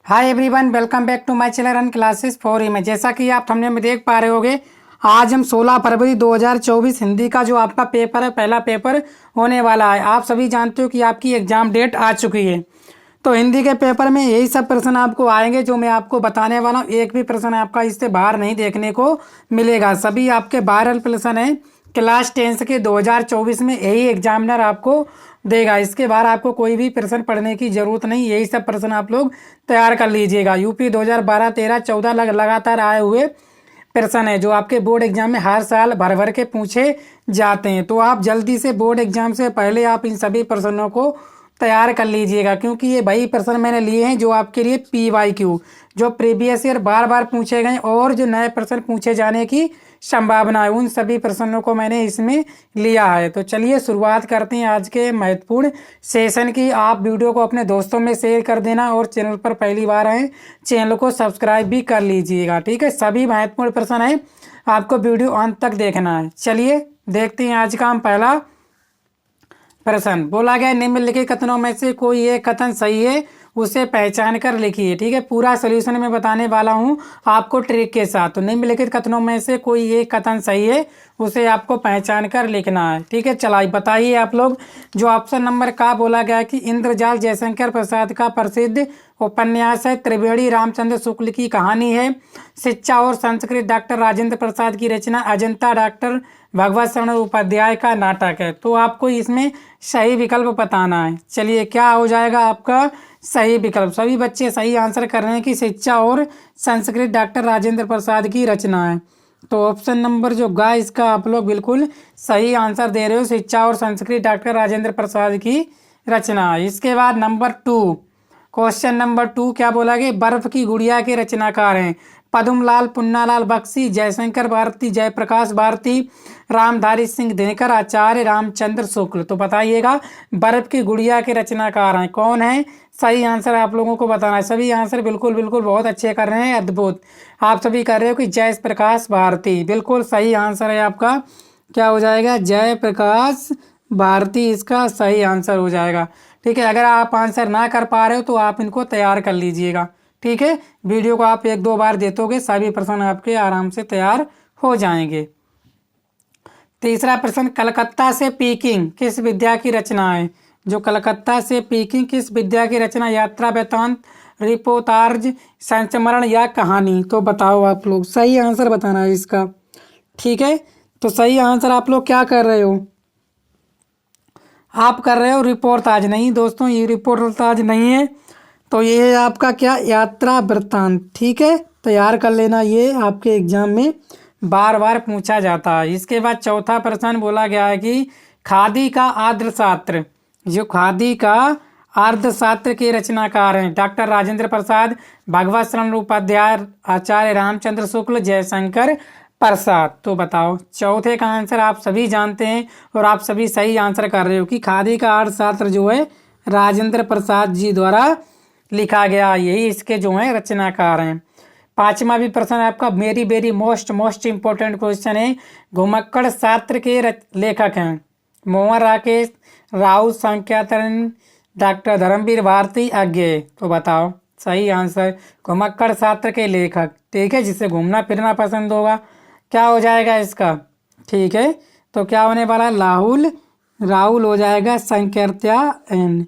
Hi everyone, welcome back to my channel run classes for में। जैसा कि आप थंबनेल में देख पा रहे होगे, आज हम 16 फरवरी 2024 हिंदी का जो आपका पेपर है, पहला पेपर होने वाला है। आप सभी जानते हो कि आपकी एग्जाम डेट आ चुकी है। तो हिंदी के पेपर में यही सब प्रश्न आपको आएंगे जो मैं आपको बताने वाला हूँ। एक भी प्रश्न आपका इससे बाहर नहीं देखने को मिलेगा। सभी आपके वायरल प्रश्न है क्लास 10 के 2024 में, यही एग्जामिनर आपको देगा। इसके बाद आपको कोई भी प्रश्न पढ़ने की जरूरत नहीं, यही सब प्रश्न आप लोग तैयार कर लीजिएगा। यूपी 2012, 13, 14 लगातार आए हुए प्रश्न है जो आपके बोर्ड एग्जाम में हर साल भर भर के पूछे जाते हैं। तो आप जल्दी से बोर्ड एग्जाम से पहले आप इन सभी प्रश्नों को तैयार कर लीजिएगा, क्योंकि ये वही प्रश्न मैंने लिए हैं जो आपके लिए PYQ, जो प्रीवियस ईयर बार बार पूछे गए और जो नए प्रश्न पूछे जाने की संभावना है, उन सभी प्रश्नों को मैंने इसमें लिया है। तो चलिए शुरुआत करते हैं आज के महत्वपूर्ण सेशन की। आप वीडियो को अपने दोस्तों में शेयर कर देना और चैनल पर पहली बार आए चैनल को सब्सक्राइब भी कर लीजिएगा, ठीक है। सभी महत्वपूर्ण प्रश्न है, आपको वीडियो अंत तक देखना है। चलिए देखते हैं आज का हम पहला प्रश्न। बोला गया निम्नलिखित कथनों में से कोई एक कथन सही है, उसे पहचान कर लिखिए, ठीक है। पूरा सोल्यूशन में बताने वाला हूँ आपको ट्रिक के साथ। तो निम्नलिखित कथनों में से कोई एक कथन सही है, उसे आपको पहचान कर लिखना है, ठीक है। चलाइए बताइए आप लोग। जो ऑप्शन नंबर का बोला गया कि इंद्रजाल जयशंकर प्रसाद का प्रसिद्ध उपन्यास है, त्रिवेणी रामचंद्र शुक्ल की कहानी है, शिक्षा और संस्कृत डॉक्टर राजेंद्र प्रसाद की रचना, अजंता डॉक्टर भगवत शरण उपाध्याय का नाटक है। तो आपको इसमें सही विकल्प बताना है। चलिए क्या हो जाएगा आपका सही विकल्प। सभी बच्चे सही आंसर कर रहे हैं कि शिक्षा और संस्कृत डॉक्टर राजेंद्र प्रसाद की रचना है। तो ऑप्शन नंबर जो गा, इसका आप लोग बिल्कुल सही आंसर दे रहे हो, शिक्षा और संस्कृत डॉक्टर राजेंद्र प्रसाद की रचना है। इसके बाद नंबर 2, क्वेश्चन नंबर 2 क्या बोला गया, बर्फ की गुड़िया के रचनाकार हैं पद्मलाल, पुन्नालाल बख्शी, जयशंकर भारती, जयप्रकाश भारती, रामधारी सिंह दिनकर, आचार्य रामचंद्र शुक्ल। तो बताइएगा बर्फ की गुड़िया के रचनाकार हैं कौन है। सही आंसर आप लोगों को बताना है। सभी आंसर बिल्कुल बिल्कुल बहुत अच्छे कर रहे हैं, अद्भुत। आप सभी कर रहे हो कि जयप्रकाश भारती, बिल्कुल सही आंसर है आपका। क्या हो जाएगा, जयप्रकाश भारती इसका सही आंसर हो जाएगा, ठीक है। अगर आप आंसर ना कर पा रहे हो तो आप इनको तैयार कर लीजिएगा, ठीक है। वीडियो को आप 1-2 बार देखोगे, सभी प्रश्न आपके आराम से तैयार हो जाएंगे। तीसरा प्रश्न, कलकत्ता से पीकिंग किस विद्या की रचना है। जो कलकत्ता से पीकिंग किस विद्या की रचना, यात्रा वृत्तांत, रिपोर्टाज, संस्मरण या कहानी। तो बताओ आप लोग, सही आंसर बताना है इसका, ठीक है। तो सही आंसर आप लोग क्या कर रहे हो, आप कर रहे हो रिपोर्टाज। नहीं दोस्तों, ये रिपोर्टाज नहीं है। तो ये आपका क्या, यात्रा वृत्तांत, ठीक है। तैयार कर लेना, ये आपके एग्जाम में बार बार पूछा जाता है। इसके बाद चौथा प्रश्न बोला गया है कि खादी का अर्थशास्त्र, जो खादी का अर्थशास्त्र के रचनाकार हैं डॉक्टर राजेंद्र प्रसाद, भगवत शरण उपाध्याय, आचार्य रामचंद्र शुक्ल, जयशंकर प्रसाद। तो बताओ, चौथे का आंसर आप सभी जानते हैं और आप सभी सही आंसर कर रहे हो कि खादी का अर्थशास्त्र जो है राजेंद्र प्रसाद जी द्वारा लिखा गया, यही इसके जो है रचनाकार हैं। पांचवा भी प्रश्न आपका very very most important question है। घुमक्कड़ शास्त्र के लेखक हैं मोहन राकेश, राउत संख्यातरण, डॉक्टर धर्मवीर भारती, अज्ञे। तो बताओ सही आंसर, घुमक्कड़ शास्त्र के लेखक, ठीक है, जिसे घूमना फिरना पसंद होगा। क्या हो जाएगा इसका, ठीक है। तो क्या होने वाला, राहुल हो जाएगा, संकीर्त्यायन,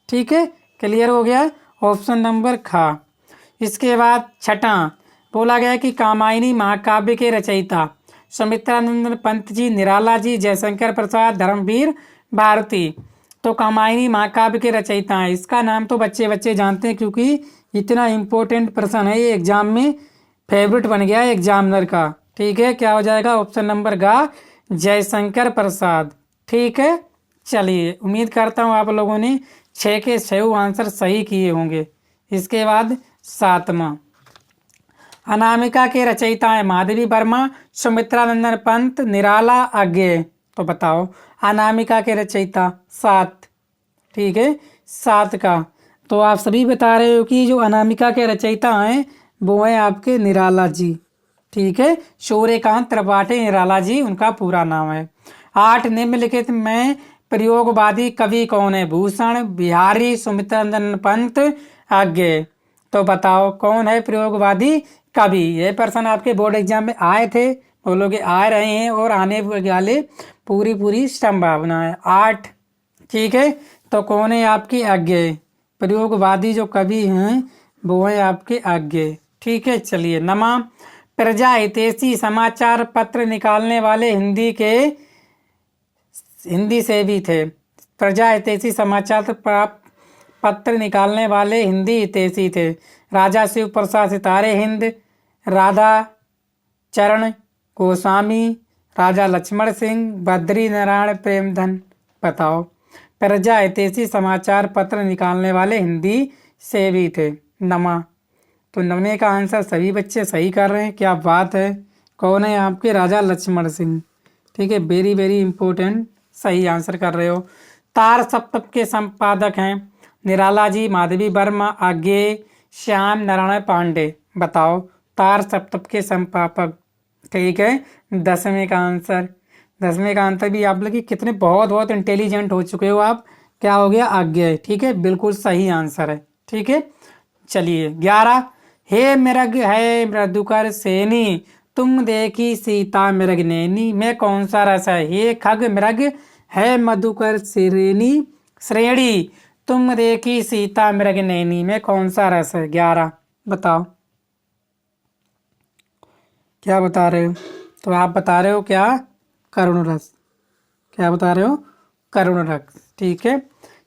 ठीक है। क्लियर हो गया, ऑप्शन नंबर खा। इसके बाद छठा बोला गया कि कामायनी महाकाव्य के रचयिता सुमित्रानंद पंत जी, निराला जी, जयशंकर प्रसाद, धर्मवीर भारती। तो कामायनी महाकाव्य के रचयिता हैं, इसका नाम तो बच्चे बच्चे जानते हैं क्योंकि इतना इम्पोर्टेंट प्रश्न है, ये एग्जाम में फेवरेट बन गया है एग्जामिनर का, ठीक है। क्या हो जाएगा, ऑप्शन नंबर गा, जयशंकर प्रसाद, ठीक है। चलिए उम्मीद करता हूँ आप लोगों ने 6 के 6 आंसर सही किए होंगे। इसके बाद सातवां, अनामिका के रचयिता है माधवी वर्मा, सुमित्रानंदन पंत, निराला, अज्ञे। तो बताओ अनामिका के रचयिता 7, ठीक है, 7 का। तो आप सभी बता रहे हो कि जो अनामिका के रचयिता हैं वो हैं आपके निराला जी, ठीक है। सूर्यकांत त्रिपाठी निराला जी उनका पूरा नाम है। 8, निम्नलिखित में प्रयोगवादी कवि कौन है, भूषण, बिहारी, सुमित्रानंदन पंत, अज्ञे। तो बताओ कौन है प्रयोगवादी कवि। ये प्रश्न आपके बोर्ड एग्जाम में आए थे, बोलोगे आ रहे हैं और आने वाले पूरी संभावना है 8। ठीक है, तो कौन है आपकी अज्ञेय प्रयोगवादी जो कवि हैं वो है आपके अज्ञेय। ठीक है, चलिए नमा प्रजा हितैषी समाचार पत्र निकालने वाले हिंदी से भी थे। प्रजा हितैषी समाचार पत्र निकालने वाले हिंदी हितैषी थे। राजा शिव प्रसाद सितारे हिंद, राधा चरण गोस्वामी, राजा लक्ष्मण सिंह, बद्री नारायण प्रेमधन। बताओ प्रजा हितैषी समाचार पत्र निकालने वाले हिंदी से भी थे। नमा, तो नवने का आंसर सभी बच्चे सही कर रहे हैं, क्या बात है। कौन है आपके राजा लक्ष्मण सिंह। ठीक है, वेरी इंपॉर्टेंट, सही आंसर कर रहे हो। तार सप्तक के संपादक हैं निराला जी, माधवी वर्मा, अज्ञेय, श्याम नारायण पांडे। बताओ तार सप्तक के संपादक। ठीक है, 10वें का आंसर। 10वें का आंसर भी आप लोग कितने बहुत इंटेलिजेंट हो चुके हो आप। क्या हो गया, अज्ञेय। ठीक है, बिल्कुल सही आंसर है। ठीक है, चलिए 11। हे मृग है मृदुकर सेनी, तुम देखी सीता मृग नैनी, में कौन सा रस है। हे खग मृग है मधुकर श्रेणी, तुम देखी सीता मृग नैनी, में कौन सा रस है। 11 बताओ क्या बता रहे हो। तो आप बता रहे हो क्या, करुण रस। क्या बता रहे हो, करुण रस। ठीक है,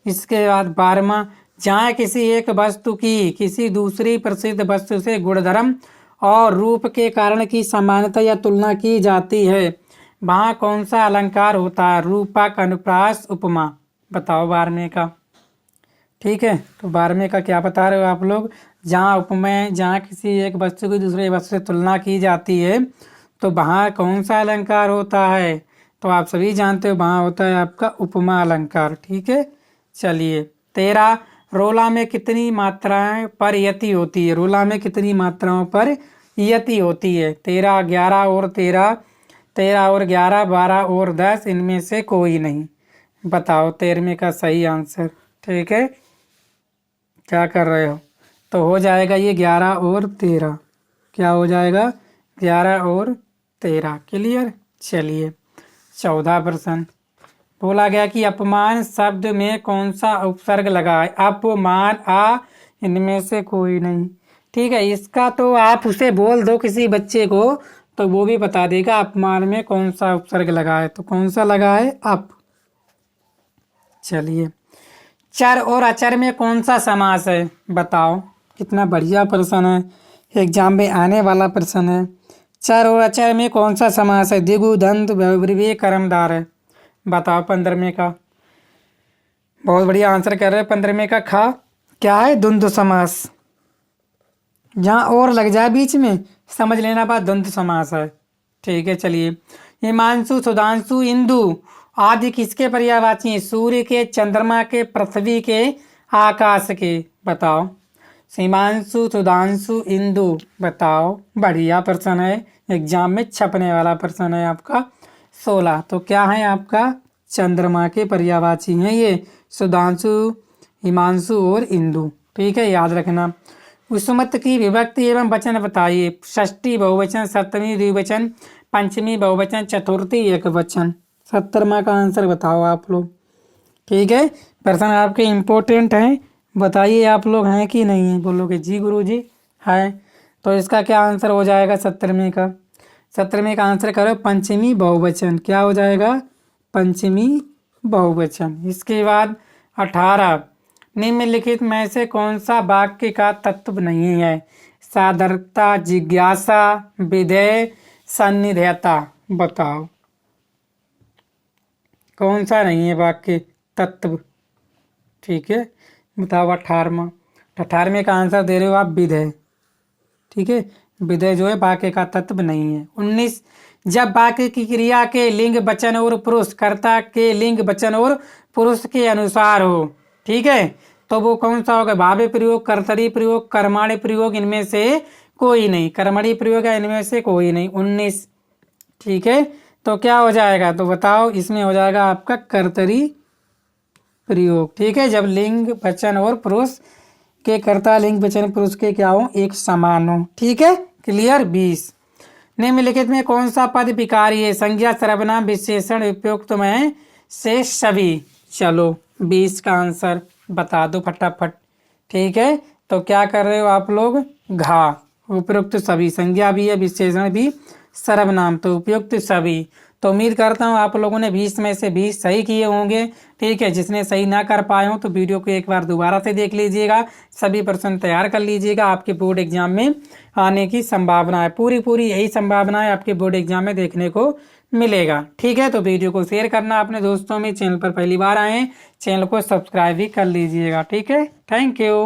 इसके बाद 12वां, जहाँ किसी एक वस्तु की किसी दूसरी प्रसिद्ध वस्तु से गुणधर्म और रूप के कारण की समानता या तुलना की जाती है, वहाँ कौन सा अलंकार होता है। रूपक, अनुप्रास, उपमा। बताओ 12वें का। ठीक है, तो 12वें का क्या बता रहे हो आप लोग। जहाँ उपमेय, जहाँ किसी एक वस्तु की दूसरे वस्तु से तुलना की जाती है तो वहाँ कौन सा अलंकार होता है। तो आप सभी जानते हो वहाँ होता है आपका उपमा अलंकार। ठीक है, चलिए 13। रोला में कितनी मात्राएं पर यति होती है। रोला में कितनी मात्राओं पर यति होती है। 13, 11 और 13, 13 और 11, 12 और 10, इनमें से कोई नहीं। बताओ 13वें का सही आंसर। ठीक है, क्या कर रहे हो। तो हो जाएगा ये 11 और 13। क्या हो जाएगा, 11 और 13। क्लियर। चलिए 14 प्रश्न। बोला गया कि अपमान शब्द में कौन सा उपसर्ग लगा है। अपमान, आ, इनमें से कोई नहीं। ठीक है, इसका तो आप उसे बोल दो किसी बच्चे को तो वो भी बता देगा अपमान में कौन सा उपसर्ग लगा है। तो कौन सा लगा है, अप। चलिए, चर और अचर में कौन सा समास है। बताओ, कितना बढ़िया प्रश्न है, एग्जाम में आने वाला प्रश्न है। चर और अचर में कौन सा समास है। दिगु, दंत, विवेक, कर्मधार है। बताओ 15वें का। बहुत बढ़िया आंसर कर रहे हैं। 15वें का खा क्या है, द्वंद्व समास। जहाँ और लग जाए बीच में समझ लेना बात, द्वंद्व समास है। ठीक है, चलिए हिमांशु, सुधांशु, इंदु आदि किसके पर्यायवाची हैं। सूर्य के, चंद्रमा के, पृथ्वी के, आकाश के। बताओ हिमांशु, सुधांशु, इंदु। बताओ, बढ़िया प्रश्न है, एग्जाम में छपने वाला प्रश्न है आपका। 16। तो क्या है आपका, चंद्रमा के पर्यायवाची हैं ये सुधांशु, हिमांशु और इंदु। ठीक है, याद रखना। उसमत की विभक्ति एवं वचन बताइए। षष्ठी बहुवचन, सप्तमी द्विवचन, पंचमी बहुवचन, चतुर्थी एक वचन। 17वां का आंसर बताओ आप लोग। ठीक है, प्रश्न आपके इम्पोर्टेंट हैं, बताइए आप लोग हैं कि नहीं है। बोलोगे जी गुरुजी है, तो इसका क्या आंसर हो जाएगा 17वें का। 17वें का आंसर करो पंचमी बहुवचन। क्या हो जाएगा, पंचमी बहुवचन। इसके बाद 18। निम्नलिखित में से कौन सा वाक्य का तत्व नहीं है। सादरता, जिज्ञासा, विधेय, सन्निधेयता। बताओ कौन सा नहीं है वाक्य तत्व। ठीक है, बताओ 18वां। 18वें का आंसर दे रहे हो आप, विधेय। ठीक है, विधेय जो है वाक्य का तत्व नहीं है। 19। जब वाक्य की क्रिया के लिंग, वचन और पुरुष कर्ता के लिंग, वचन और पुरुष के अनुसार हो। ठीक है, तो वो कौन सा होगा, भावे प्रयोग, कर्तरी प्रयोग, कर्माणी प्रयोग, इनमें से कोई नहीं। कर्मणी प्रयोग है, इनमें से कोई नहीं। 19। ठीक है, तो क्या हो जाएगा, तो बताओ इसमें हो जाएगा आपका कर्तरी प्रयोग। ठीक है, जब लिंग, वचन और पुरुष के कर्ता लिंग वचन पुरुष के क्या हो, एक समान हो। ठीक है, क्लियर। 20 निम्नलिखित में कौन सा पद विकारी है? संज्ञा, सर्वनाम, विशेषण, उपयुक्त में से सभी। चलो 20 का आंसर बता दो फटाफट। ठीक है, तो क्या कर रहे हो आप लोग? घा, उपयुक्त सभी, संज्ञा भी है, विशेषण भी, सर्वनाम, तो उपयुक्त सभी। तो उम्मीद करता हूँ आप लोगों ने 20 में से 20 सही किए होंगे। ठीक है, जिसने सही ना कर पाए हो तो वीडियो को एक बार दोबारा से देख लीजिएगा, सभी प्रश्न तैयार कर लीजिएगा। आपके बोर्ड एग्जाम में आने की संभावना है, पूरी यही संभावना है आपके बोर्ड एग्जाम में देखने को मिलेगा। ठीक है, तो वीडियो को शेयर करना अपने दोस्तों में। चैनल पर पहली बार आए हैं, चैनल को सब्सक्राइब भी कर लीजिएगा। ठीक है, थैंक यू।